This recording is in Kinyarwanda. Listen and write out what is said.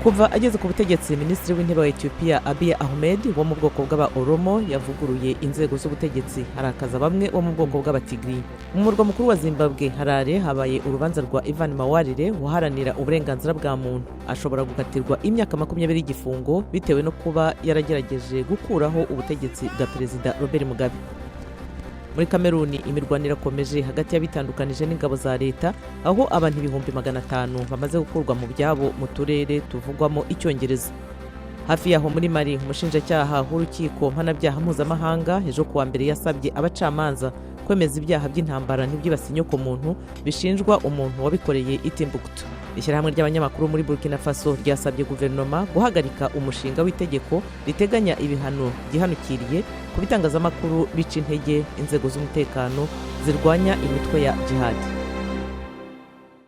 Kuva ageze ku butegetsi, Minisitiri w'Intebe wa Ethiopia Abiy Ahmed wo mu bwoko bw'aba Oromo yavuguruye inzego z'ubutegetsi, harakaza bamwe wo mu bwoko bw'abatigri. Mu murwa mukuru wa Zimbabwe Harare habaye urubanza rwa Ivan Mawarire waharanira uburenganzira bwa muntu. Ashobora gukatirwa imyaka 20 y'igifungo bitewe no kuba yaragerageje gukuraho ubutegetsi bwa Perezida Robert Mugabe. Muri Kameruni imirwanire irakomeje hagati y'abitandukanije n'ingabo za leta, aho abantu 500,000 bamaze gukurwa mu byabo mu turere tuvugwamo icyongereza. Hafi yaho muri Mali, umushinjacyaha w'urukiko mpanabyaha mpuzamahanga ejo kuwa mbere yasabye abacamanza kwemeza ibyaha by'intambara n'ibyibasiye inyokomuntu bishinjwa umuntu wabikoreye i Timbuktu. Ishyirahamwe ry'abanyamakuru muri Burkina Faso ryasabye guverinoma guhagarika umushinga w'itegeko riteganya ibihano gihanukiriye ku bitangazamakuru bica intege inzego z'umutekano zirwanya imitwe ya jihad.